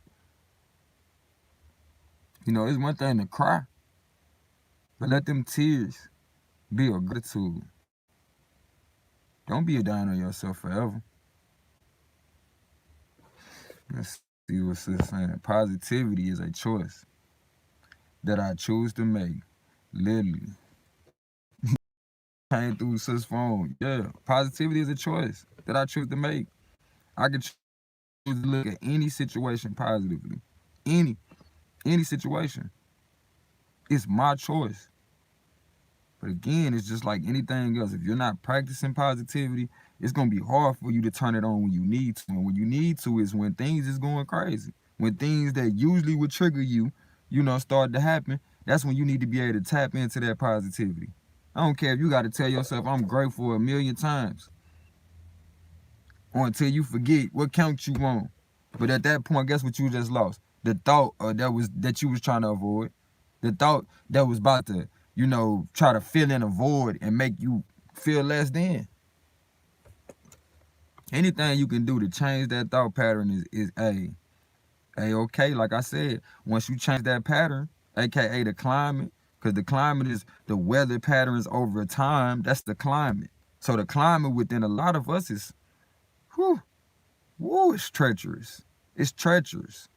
You know, it's one thing to cry, but let them tears be a gratitude. Don't be a down on yourself forever. Let's see what sis saying. Positivity is a choice that I choose to make. Literally. Came through sis phone. Yeah. Positivity is a choice that I choose to make. I can choose to look at any situation positively. Any situation. It's my choice. But again, it's just like anything else. If you're not practicing positivity, it's going to be hard for you to turn it on when you need to. And when you need to is when things is going crazy. When things that usually would trigger you, you know, start to happen, that's when you need to be able to tap into that positivity. I don't care if you got to tell yourself, I'm grateful a million times. Or until you forget what count you on. But at that point, guess what you just lost? The thought that you was trying to avoid. The thought that was about to, you know, try to fill in a void and make you feel less than. Anything you can do to change that thought pattern is okay. Like I said, once you change that pattern, aka the climate, because the climate is the weather patterns over time. That's the climate. So the climate within a lot of us is, it's treacherous. It's treacherous.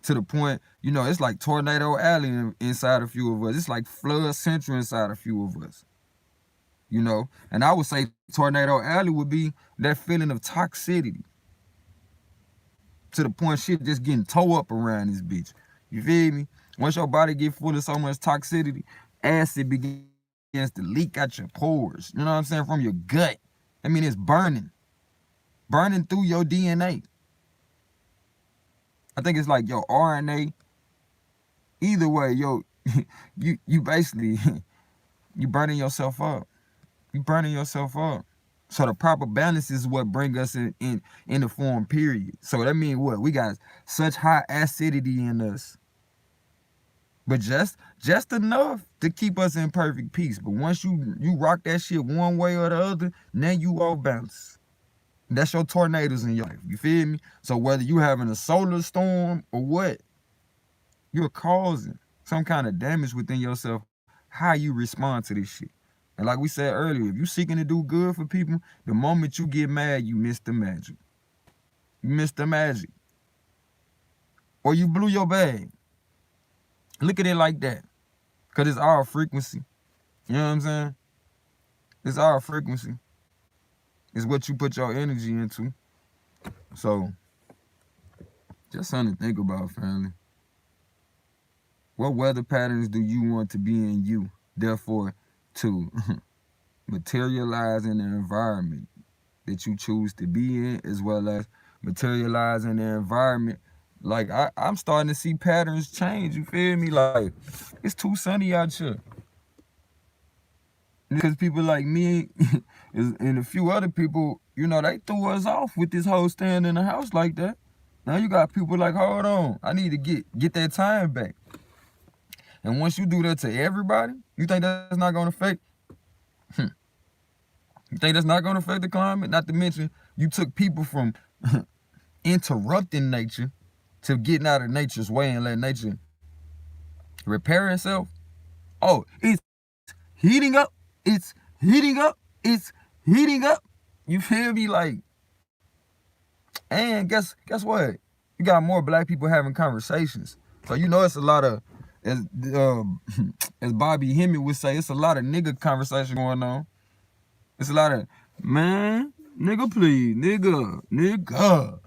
To the point, you know, it's like Tornado Alley inside a few of us. It's like Flood Central inside a few of us. You know, and I would say Tornado Alley would be that feeling of toxicity. To the point shit just getting towed up around this bitch. You feel me? Once your body get full of so much toxicity, acid begins to leak out your pores. You know what I'm saying? From your gut. I mean, it's burning. Burning through your DNA. I think it's like your RNA. Either way, you basically you burning yourself up. You burning yourself up. So the proper balance is what bring us in the form period. So that means what? We got such high acidity in us. But just enough to keep us in perfect peace. But once you rock that shit one way or the other, now you off balance. That's your tornadoes in your life. You feel me? So whether you having a solar storm or what, you're causing some kind of damage within yourself. How you respond to this shit. And like we said earlier, if you seeking to do good for people, the moment you get mad, you miss the magic. You miss the magic. Or you blew your bag. Look at it like that. Because it's all frequency. You know what I'm saying? It's all frequency. It's what you put your energy into. So, just something to think about, family. What weather patterns do you want to be in you? Therefore, to materialize in the environment that you choose to be in, as well as materialize in the environment. Like, I'm starting to see patterns change, you feel me? Like, it's too sunny out here. Because people like me and a few other people, you know, they threw us off with this whole staying in the house like that. Now you got people like, hold on, I need to get that time back. And once you do that to everybody, you think that's not going to affect? You think that's not going to affect the climate? Not to mention, you took people from interrupting nature to getting out of nature's way and let nature repair itself. Oh, it's heating up. It's heating up. It's heating up. You feel me? Like, and guess what? You got more black people having conversations. So you know it's a lot of, as Bobby Hemmett would say, it's a lot of nigga conversation going on. It's a lot of, man, nigga please, nigga.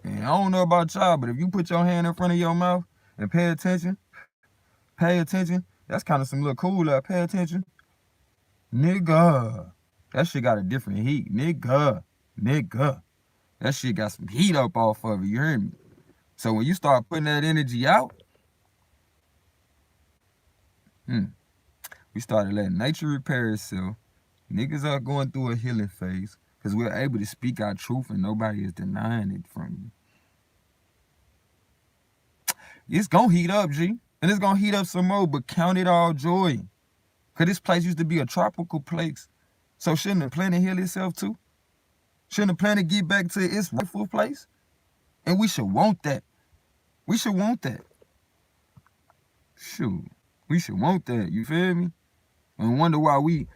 And I don't know about y'all, but if you put your hand in front of your mouth and pay attention, that's kind of some little cool out. Pay attention. Nigga. That shit got a different heat. Nigga. That shit got some heat up off of it, you hear me? So when you start putting that energy out, we started letting nature repair itself. Niggas are going through a healing phase because we're able to speak our truth and nobody is denying it from you. It's going to heat up, G. And it's going to heat up some more, but count it all joy. Because this place used to be a tropical place. So shouldn't the planet heal itself too? Shouldn't the planet get back to its rightful place? And we should want that. We should want that. Shoot. We should want that. You feel me? And wonder why we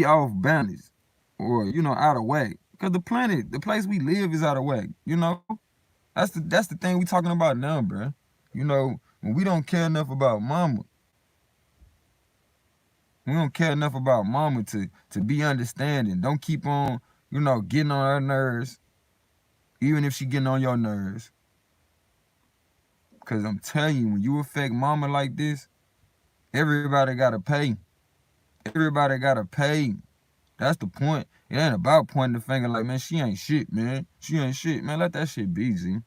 off balance or, you know, out of whack. Because the planet, the place we live is out of whack. You know? That's the thing we talking about now, bro. You know, when we don't care enough about mama. We don't care enough about mama to be understanding. Don't keep on, you know, getting on her nerves. Even if she getting on your nerves. Because I'm telling you, when you affect mama like this, everybody got to pay. Everybody got to pay. That's the point. It ain't about pointing the finger like, man, she ain't shit, man. She ain't shit, man. Let that shit be, G.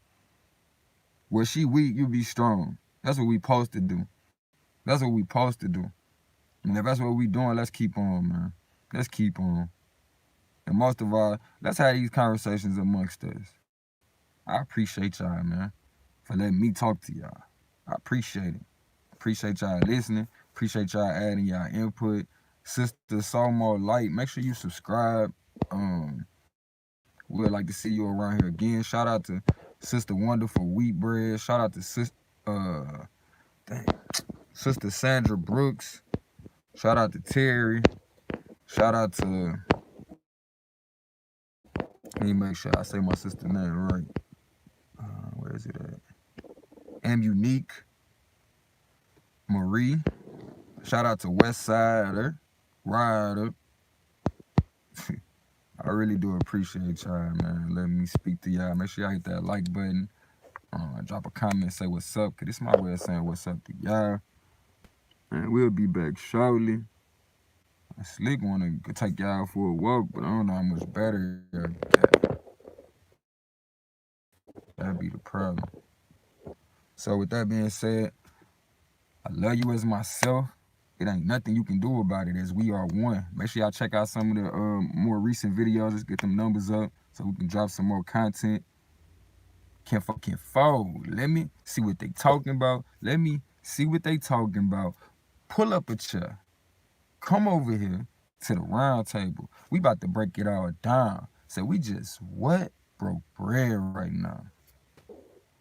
Where she weak, you be strong. That's what we supposed to do. That's what we supposed to do. And if that's what we doing, let's keep on, man. Let's keep on. And most of all, let's have these conversations amongst us. I appreciate y'all, man, for letting me talk to y'all. I appreciate it. Appreciate y'all listening. Appreciate y'all adding y'all input. Sister Soulmore Light, make sure you subscribe. We'd like to see you around here again. Shout out to Sister Wonderful Wheat Bread. Shout out to Sister Sandra Brooks. Shout out to Terry. Shout out to, let me make sure I say my sister's name right. Where is it at? M Unique. Marie. Shout out to Westsider. Rider. I really do appreciate y'all, man. Let me speak to y'all. Make sure y'all hit that like button. Drop a comment, say what's up, because this is my way of saying what's up to y'all. And we'll be back shortly. I slick want to take y'all for a walk, but I don't know how much better that'd be the problem. So with that being said, I love you as myself. It ain't nothing you can do about it, as we are one. Make sure y'all check out some of the more recent videos. Let's get them numbers up so we can drop some more content. Can't fold. Let me see what they talking about. Let me see what they talking about. Pull up a chair. Come over here to the round table. We about to break it all down. So we just what? Broke bread right now.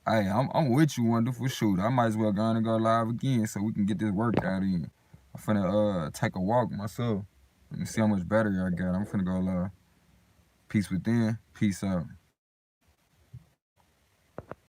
Hey, I'm with you, Wonderful Shooter. I might as well go on and go live again so we can get this workout in. I'm finna take a walk myself. Let me see how much better y'all got. I'm finna go peace within, peace out.